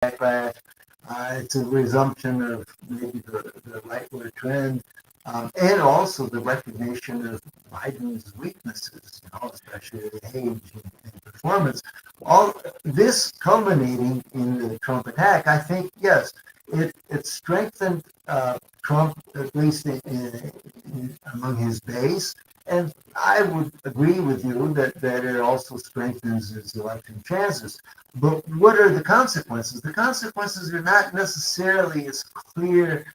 backlash. It's a resumption of maybe the rightward trend, and also the recognition of Biden's weaknesses, especially age and performance. All this culminating in the Trump attack, I think, yes, it strengthened Trump, at least among his base. And I would agree with you that it also strengthens his election chances. But what are the consequences? The consequences are not necessarily as clear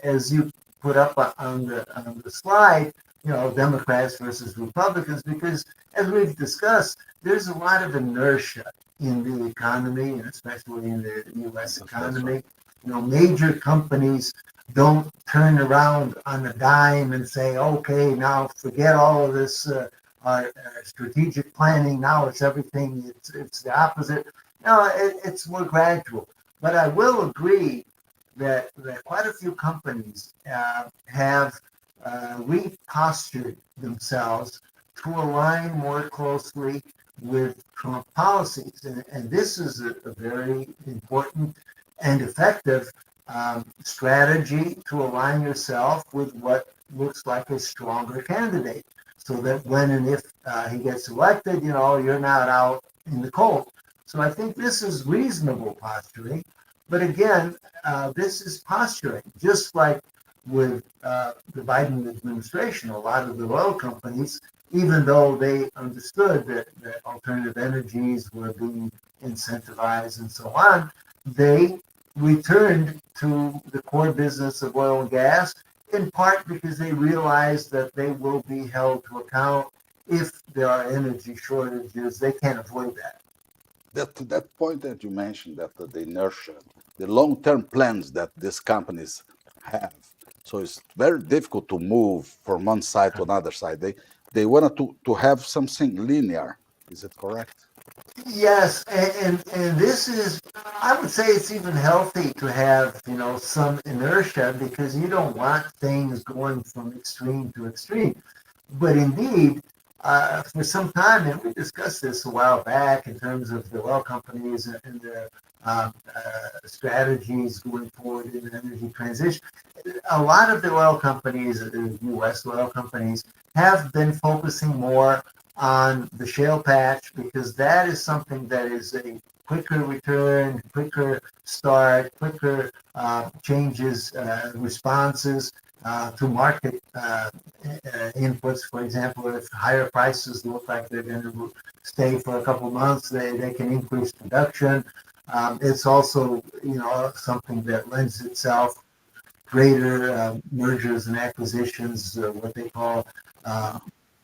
as you put up on the slide, Democrats versus Republicans, because as we've discussed, there's a lot of inertia in the economy, and especially in the U.S. economy. Major companies don't turn around on a dime and say, okay, now forget all of this our strategic planning. Now it's everything. It's the opposite. No, it's more gradual. But I will agree that quite a few companies have repostured themselves to align more closely with Trump policies. And this is a very important and effective strategy to align yourself with what looks like a stronger candidate, so that when and if he gets elected, you're not out in the cold. So I think this is reasonable posturing. But again, this is posturing, just like with the Biden administration. A lot of the oil companies, even though they understood that alternative energies were being incentivized and so on, they returned to the core business of oil and gas, in part because they realized that they will be held to account if there are energy shortages. They can't avoid that. That point that you mentioned, that the inertia, the long-term plans that these companies have, so it's very difficult to move from one side to another side. They wanted to have something linear. Is it correct? Yes, and this is, I would say it's even healthy to have, some inertia, because you don't want things going from extreme to extreme. But indeed, for some time, and we discussed this a while back in terms of the oil companies and their strategies going forward in the energy transition, a lot of the oil companies, the U.S. oil companies, have been focusing more on the shale patch, because that is something that is a quicker return, quicker start, quicker changes, responses to market inputs. For example, if higher prices look like they're going to stay for a couple of months, they can increase production. It's also, something that lends itself greater mergers and acquisitions, what they call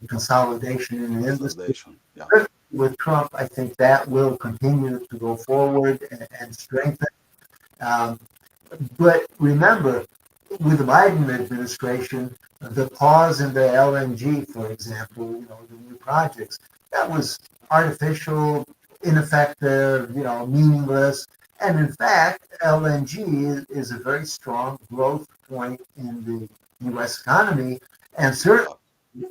consolidation in the industry. Yeah. With Trump, I think that will continue to go forward and strengthen. But remember, with the Biden administration, the pause in the LNG, for example, the new projects, that was artificial, ineffective, meaningless. And in fact, LNG is a very strong growth point in the U.S. economy, and certainly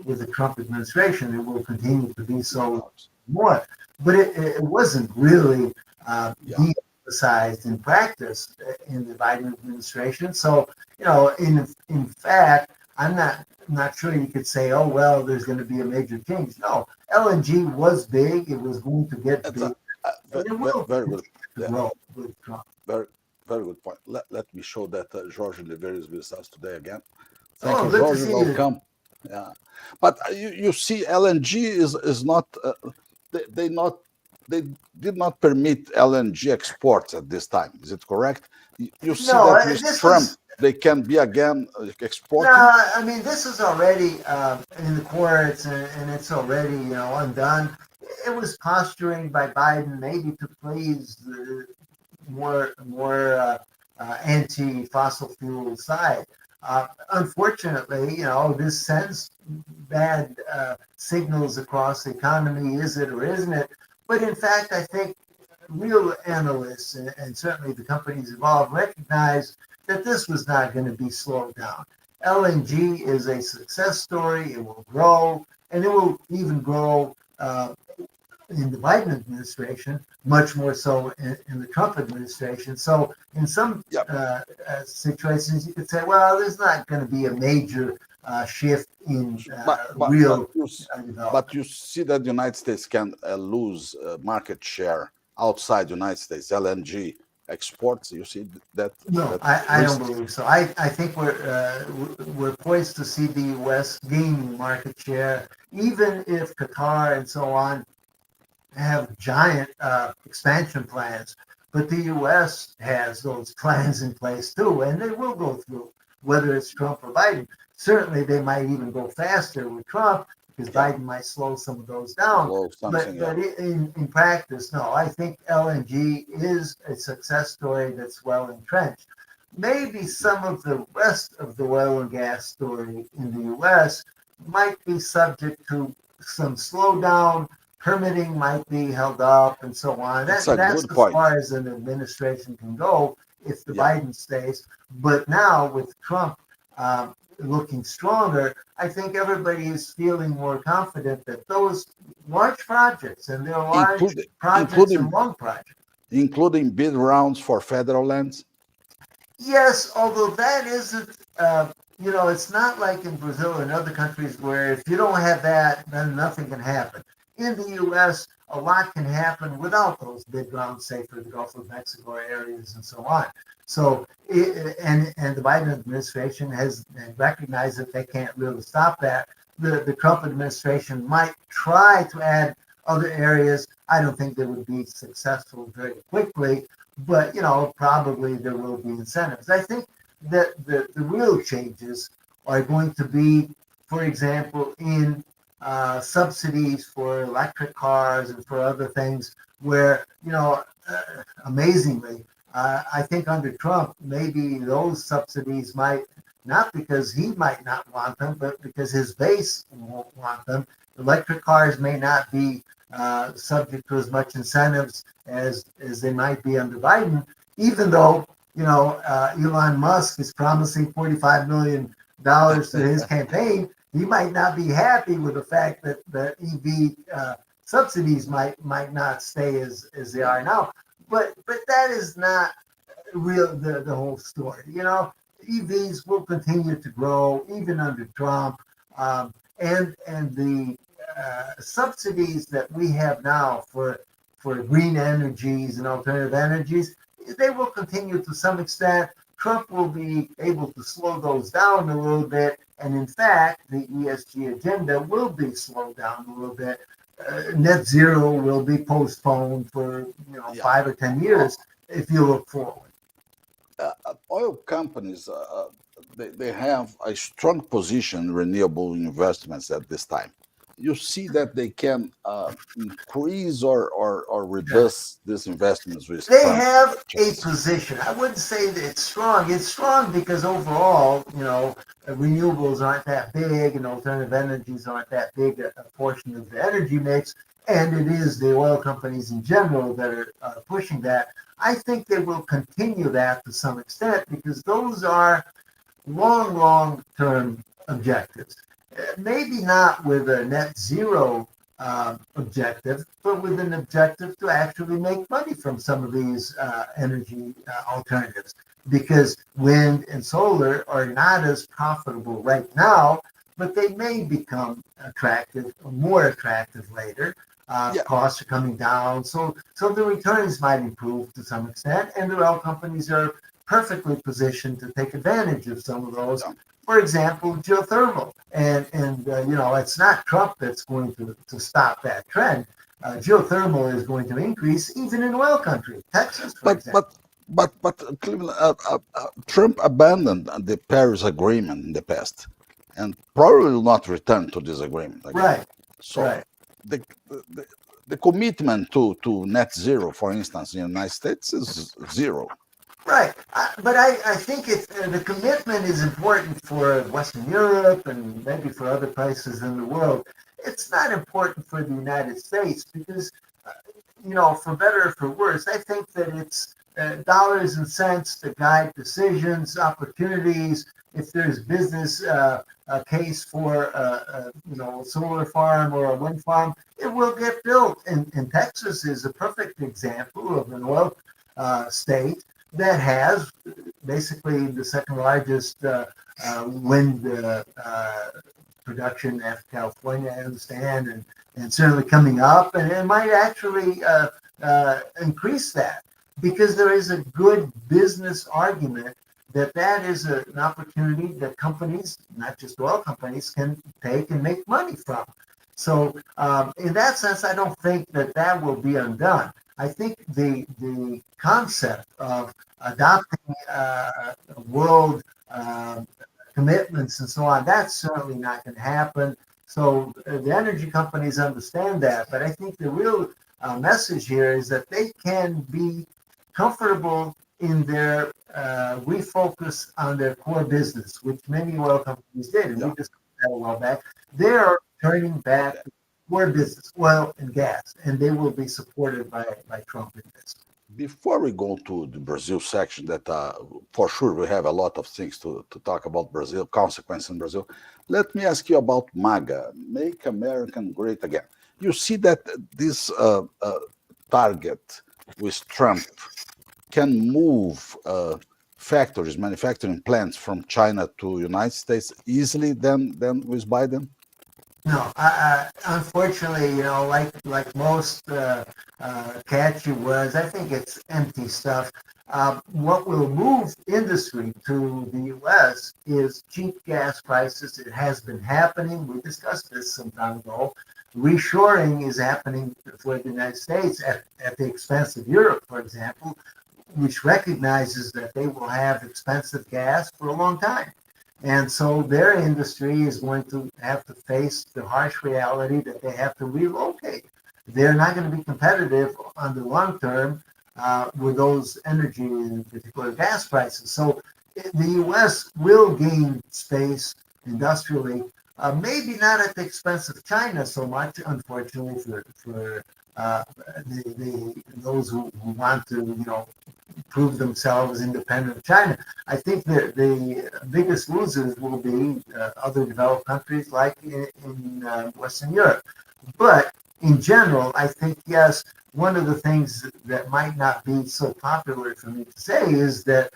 with the Trump administration, it will continue to be so more. But it wasn't really de-emphasized in practice in the Biden administration. So, in fact, I'm not sure you could say, oh, well, there's going to be a major change. No, LNG was big. It was going to get big. Very good. Grow with Trump. Very, very good point. Let me show that Jorge Oliveira is with us today again. Thank you, Jorge. Welcome. Yeah, but you see, LNG is not. They did not permit LNG exports at this time. Is it correct? You see that with Trump, they can be again exporting. No, I mean, this is already in the courts, and it's already undone. It was posturing by Biden, maybe to please the more anti-fossil fuel side. Unfortunately, this sends bad signals across the economy. Is it or isn't it? But in fact, I think real analysts and certainly the companies involved recognize that this was not going to be slowed down. LNG is a success story. It will grow, and it will even grow in the Biden administration, much more so in the Trump administration. So in some Yeah, situations, you could say, well, there's not going to be a major shift in but but but real but development. you see that the United States can lose market share outside the United States. LNG exports. You see No, that I don't risk. believe so. I think we're poised to see the U.S. gaining market share, even if Qatar and so on have giant expansion plans. But the U.S. has those plans in place too, and they will go through, whether it's Trump or Biden. Certainly, they might even go faster with Trump because Yeah, Biden might slow some of those down. slow something. But Yeah, in practice, no. I think LNG is a success story that's well entrenched. Maybe some of the rest of the oil and gas story in the U.S. might be subject to some slowdown. Permitting might be held up and so on. it's a That's good as point. far as an administration can go if the Yeah, Biden stays. But now with Trump looking stronger, I think everybody is feeling more confident that those large projects, and they're large including projects and including long projects. including bid rounds for federal lands. Yes, although that isn't, it's not like in Brazil and other countries where if you don't have that, then nothing can happen. In the U.S., a lot can happen without those big grounds, say for the Gulf of Mexico areas and so on. So, and the Biden administration has recognized that they can't really stop that. The Trump administration might try to add other areas. I don't think they would be successful very quickly, but probably there will be incentives. I think that the real changes are going to be, for example, in subsidies for electric cars and for other things, where amazingly, I think under Trump, maybe those subsidies might not because he might not want them, but because his base won't want them. Electric cars may not be subject to as much incentives as they might be under Biden, even though Elon Musk is promising $45 million to his campaign. He might not be happy with the fact that the EV subsidies might not stay as they are now. But that is not real the whole story. EVs will continue to grow even under Trump, and the subsidies that we have now for green energies and alternative energies, they will continue to some extent. Trump will be able to slow those down a little bit, and in fact, the ESG agenda will be slowed down a little bit. Net zero will be postponed for Yeah, 5 or 10 years if you look forward. oil companies they have a strong position in renewable investments at this time. You see that they can increase or Yeah. reduce these investments with They Trump have a changes. position. I wouldn't say that it's strong. It's strong because overall, renewables aren't that big and alternative energies aren't that big a portion of the energy mix. And it is the oil companies in general that are pushing that. I think they will continue that to some extent because those are long term objectives. Maybe not with a net zero objective, but with an objective to actually make money from some of these energy alternatives. Because wind and solar are not as profitable right now, but they may become attractive, more attractive later. Yeah, Costs are coming down, so the returns might improve to some extent, and the oil companies are perfectly positioned to take advantage of some of those. yeah. For example, geothermal, and it's not Trump that's going to stop that trend. Geothermal is going to increase even in oil country, Texas, for But example. but but Cleveland, Trump abandoned the Paris Agreement in the past, and probably will not return to this agreement again. Right, So right, the the, the commitment to net zero, for instance, in the United States is zero. right. But I think the commitment is important for Western Europe and maybe for other places in the world. It's not important for the United States because for better or for worse, I think that it's dollars and cents to guide decisions, opportunities. If there's business a case for a solar farm or a wind farm, it will get built. And Texas is a perfect example of an oil state that has basically the second largest wind production after California, I understand, and certainly coming up, and it might actually increase that because there is a good business argument that is an opportunity that companies, not just oil companies, can take and make money from. So in that sense, I don't think that will be undone. I think the concept of adopting world commitments and so on, that's certainly not going to happen. So the energy companies understand that. But I think the real message here is that they can be comfortable in their refocus on their core business, which many oil companies did. And we discussed that a while back. They're turning back to core business, oil and gas, and they will be supported by Trump in this. Before we go to the Brazil section, that for sure we have a lot of things to talk about Brazil, consequence in Brazil. Let me ask you about MAGA, Make America Great Again. You see that this target with Trump can move factories, manufacturing plants from China to United States easily than with Biden? No, unfortunately, like most catchy words, I think it's empty stuff. What will move industry to the U.S. is cheap gas prices. It has been happening. We discussed this some time ago. Reshoring is happening for the United States at the expense of Europe, for example, which recognizes that they will have expensive gas for a long time. And so their industry is going to have to face the harsh reality that they have to relocate. They're not going to be competitive on the long term with those energy, in particular gas prices. So the U.S. will gain space industrially, maybe not at the expense of China so much, unfortunately, for those who want to, prove themselves independent of China. I think that the biggest losers will be other developed countries like in Western Europe. But in general, I think, yes, one of the things that might not be so popular for me to say is that,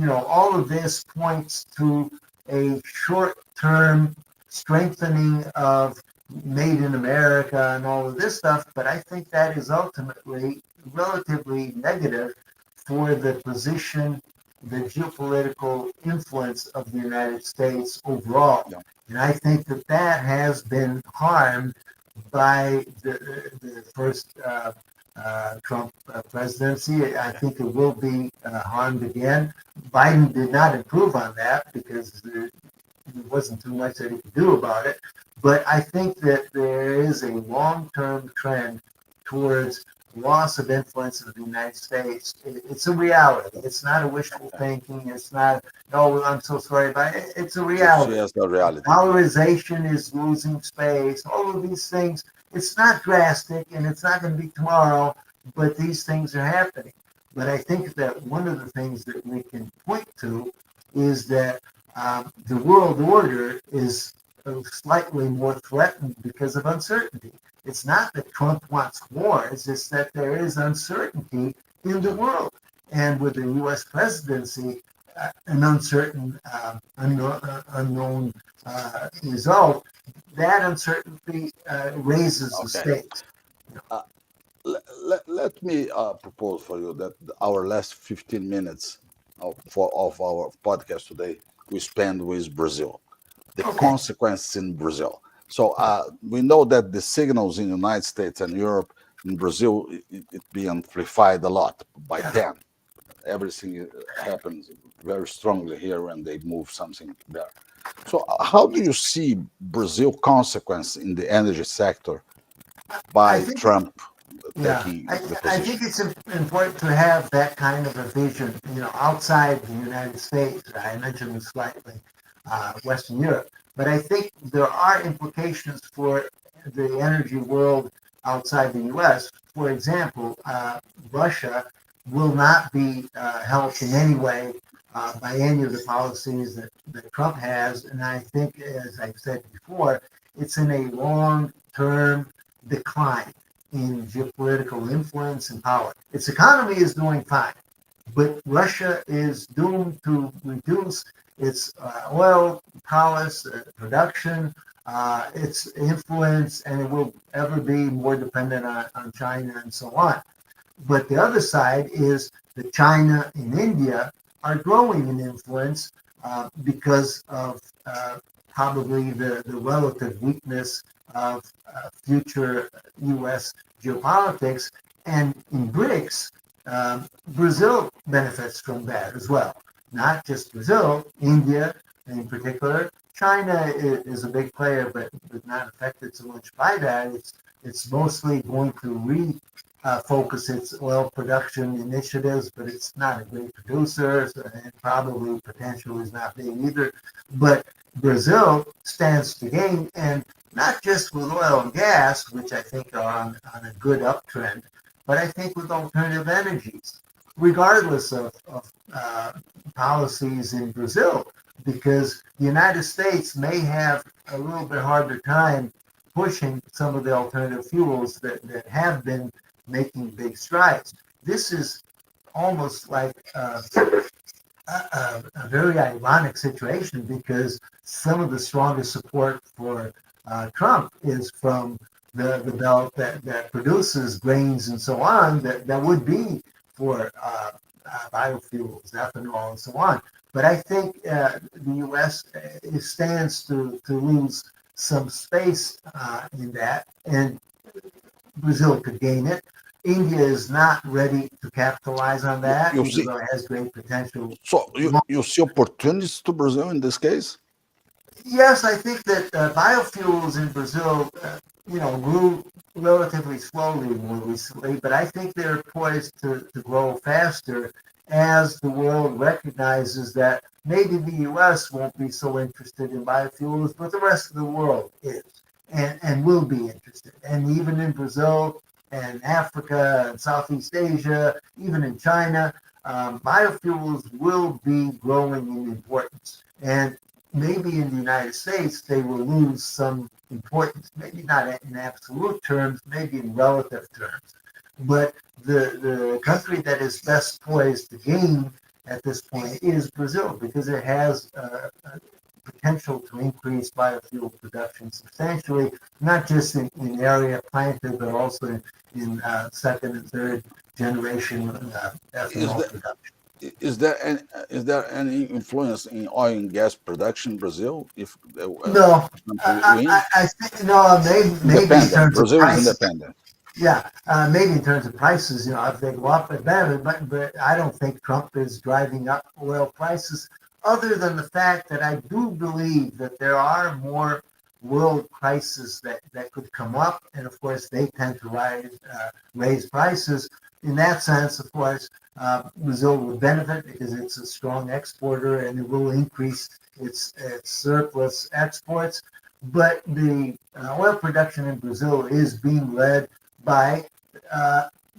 all of this points to a short-term strengthening of made in America and all of this stuff, but I think that is ultimately relatively negative for the position, the geopolitical influence of the United States overall. Yeah. And I think that has been harmed by the first Trump presidency. I think it will be harmed again. Biden did not improve on that because there wasn't too much that he could do about it. But I think that there is a long-term trend towards loss of influence of the United States. It's a reality. It's not a wishful thinking. It's not, no, I'm so sorry about it. It's a reality. Yes, the reality. Polarization is losing space. All of these things, it's not drastic and it's not going to be tomorrow, but these things are happening. But I think that one of the things that we can point to is that the world order is slightly more threatened because of uncertainty. It's not that Trump wants war, it's just that there is uncertainty in the world. And with the U.S. presidency, an uncertain, unknown result, that uncertainty raises the stakes. Let me propose for you that our last 15 minutes of our podcast today, we spend with Brazil, the consequences in Brazil. So we know that the signals in the United States and Europe, in Brazil, it be amplified a lot by 10. Everything happens very strongly here when they move something there. So how do you see Brazil consequence in the energy sector by Trump taking the position? I think it's important to have that kind of a vision, outside the United States. I mentioned this slightly, Western Europe. But I think there are implications for the energy world outside the U.S. For example, Russia will not be helped in any way by any of the policies that Trump has. And I think, as I've said before, it's in a long-term decline in geopolitical influence and power. Its economy is doing fine, but Russia is doomed to reduce its oil prowess, production, its influence, and it will ever be more dependent on China and so on. But the other side is that China and India are growing in influence because of probably the relative weakness of future U.S. geopolitics. And in BRICS, Brazil benefits from that as well. Not just Brazil, India in particular. China is a big player, but not affected so much by that. It's mostly going to focus its oil production initiatives, but it's not a great producer, and probably potential is not big either. But Brazil stands to gain, and not just with oil and gas, which I think are on a good uptrend, but I think with alternative energies, regardless of policies in Brazil, because the United States may have a little bit harder time pushing some of the alternative fuels that have been making big strides. This is almost like a very ironic situation because some of the strongest support for Trump is from the belt that produces grains and so on that would be for biofuels, ethanol, and so on. But I think the U.S. Stands to lose some space in that, and Brazil could gain it. India is not ready to capitalize on that, even though it has great potential. So you see opportunities to Brazil in this case? Yes, I think that biofuels in Brazil, grew relatively slowly more recently, but I think they're poised to grow faster as the world recognizes that maybe the U.S. won't be so interested in biofuels, but the rest of the world is and will be interested. And even in Brazil and Africa and Southeast Asia, even in China, biofuels will be growing in importance. And maybe in the United States, they will lose some importance, maybe not in absolute terms, maybe in relative terms. But the country that is best poised to gain at this point is Brazil, because it has potential to increase biofuel production substantially, not just in area planted, but also in second and third generation ethanol production. Is there any influence in oil and gas production in Brazil? If no, I think no, maybe in terms Brazil of prices. is independent. Yeah, maybe in terms of prices, if they go up, it's better. But I don't think Trump is driving up oil prices, other than the fact that I do believe that there are more world crises that could come up, and of course they tend to raise prices. In that sense, of course, Brazil will benefit because it's a strong exporter and it will increase its surplus exports. But the oil production in Brazil is being led by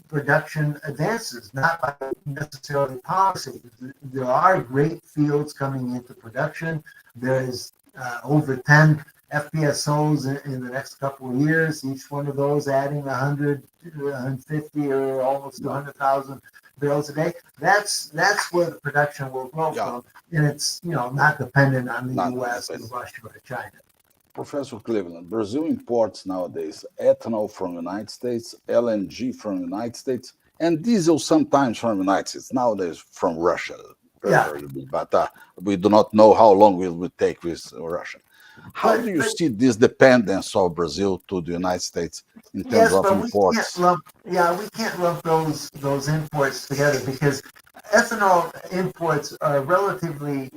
production advances, not by necessarily policy. There are great fields coming into production. There is over 10 FPSOs in the next couple of years, each one of those adding 100, 150 or almost 200,000 barrels a day. That's where the production will grow from, and it's not dependent on the U.S. and Russia or China. Professor Cleveland, Brazil imports nowadays ethanol from the United States, LNG from the United States, and diesel sometimes from the United States, nowadays from Russia. But we do not know how long it will take with Russia. How do you see this dependence of Brazil to the United States in terms of imports? We can't lump those imports together because ethanol imports are relatively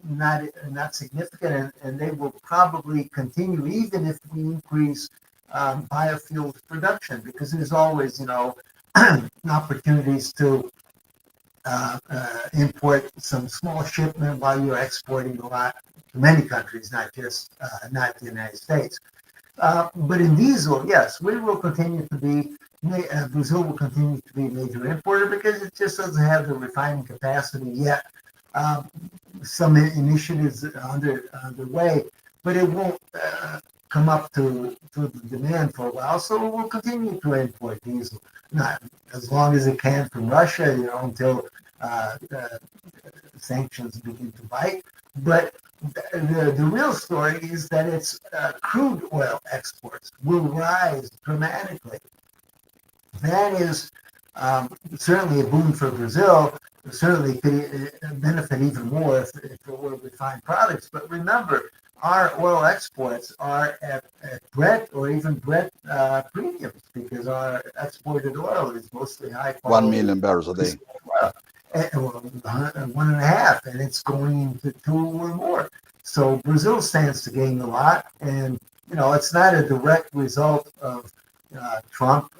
not significant, and they will probably continue even if we increase biofuels production, because there's always opportunities to import some small shipment while you're exporting a lot to many countries, not the United States. But in diesel, yes, we will continue to be Brazil will continue to be a major importer because it just doesn't have the refining capacity yet. Um, some initiatives underway, but it won't come up to the demand for a while. So it will continue to import diesel, not as long as it can from Russia, until sanctions begin to bite. But the real story is that its crude oil exports will rise dramatically. That is certainly a boon for Brazil. Certainly could benefit even more if it were refined products. But remember, our oil exports are at Brent or even Brent premiums because our exported oil is mostly high 1 quality million barrels a day. oil. Well, 1.5, and it's going into 2 or more. So Brazil stands to gain a lot, and it's not a direct result of Trump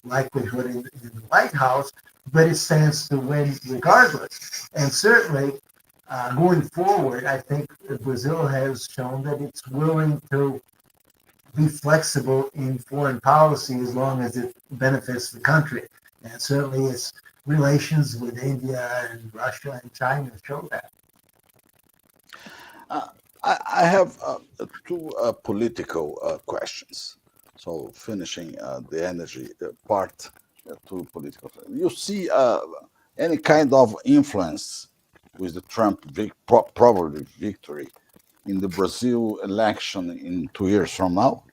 likelihood in the White House, but it stands to win regardless. And certainly, going forward, I think Brazil has shown that it's willing to be flexible in foreign policy as long as it benefits the country. And certainly its relations with India and Russia and China show that. I have two political questions. So finishing the energy part, to political. You see any kind of influence with the Trump probably victory in the Brazil election in 2 years from now?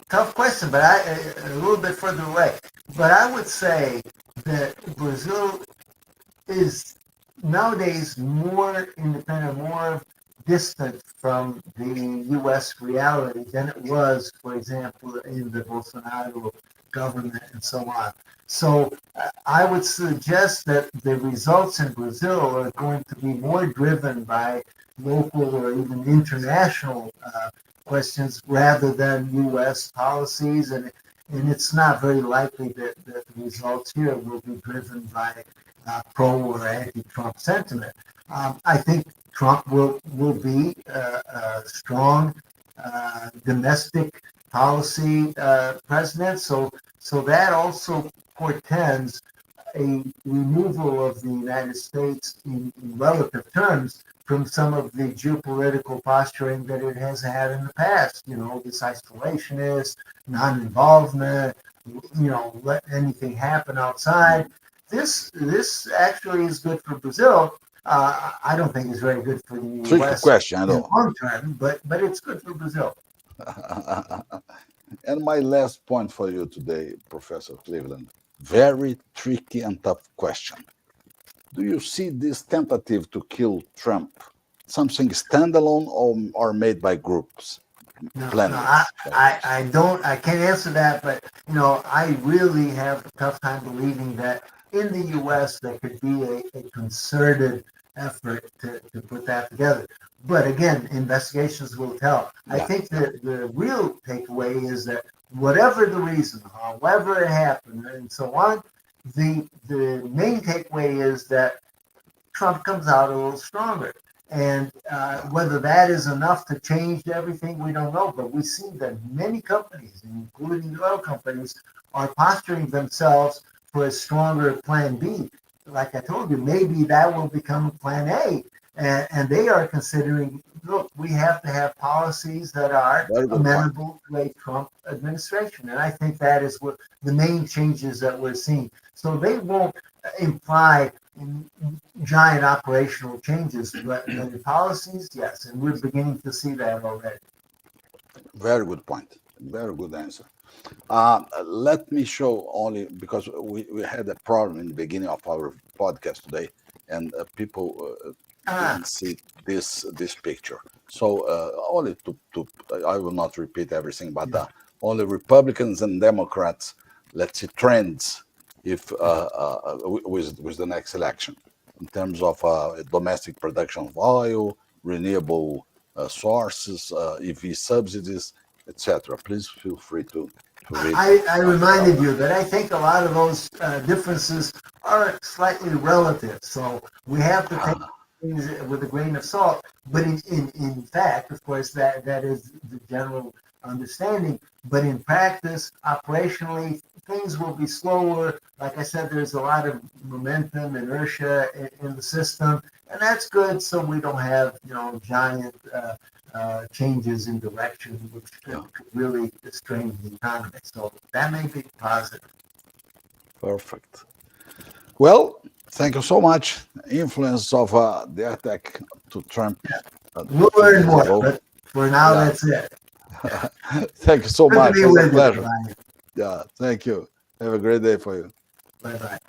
Tough question, but a little bit further away. But I would say that Brazil is nowadays more independent, more distant from the U.S. reality than it was, for example, in the Bolsonaro government and so on. So I would suggest that the results in Brazil are going to be more driven by local or even international questions rather than U.S. policies, and it's not very likely that the results here will be driven by pro or anti-Trump sentiment. I think Trump will be a strong domestic policy president, so that also portends a removal of the United States in relative terms from some of the geopolitical posturing that it has had in the past. This isolationist, non-involvement, let anything happen outside. This actually is good for Brazil. I don't think it's very good for the U.S. Tricky question, I know. in the long term, but it's good for Brazil. And my last point for you today, Professor Cleveland, very tricky and tough question. Do you see this tentative to kill Trump something standalone or made by groups? No, I don't. I can't answer that, but I really have a tough time believing that in the U.S. there could be a concerted effort to put that together. But again, investigations will tell. Yeah. I think that the real takeaway is that whatever the reason, however it happened, and so on, the main takeaway is that Trump comes out a little stronger. And whether that is enough to change everything, we don't know. But we see that many companies, including the oil companies, are posturing themselves for a stronger plan B. Like I told you, maybe that will become plan A. And they are considering, look, we have to have policies that are amenable to a Trump administration. And I think that is what the main changes that we're seeing. So they won't imply giant operational changes, but in policies, yes, and we're beginning to see that already. Very good point. Very good answer. Let me show only, because we had a problem in the beginning of our podcast today, and people didn't see this picture. So only to I will not repeat everything, but only Republicans and Democrats, let's see, trends if with the next election in terms of domestic production of oil, renewable sources, EV subsidies, etc. Please feel free to read. I reminded you that I think a lot of those differences are slightly relative, so we have to take things with a grain of salt. But in fact, of course, that is the general understanding. But in practice, operationally, things will be slower. Like I said, there's a lot of momentum, inertia in the system, and that's good. So we don't have, giant changes in direction, which could really strain the economy. So that may be positive. Perfect. Well, thank you so much. Influence of the attack to Trump. We'll learn more, but for now, that's it. Thank you so Good much. to be It was a with you, pleasure. Brian. Yeah, thank you. Have a great day for you. Bye-bye.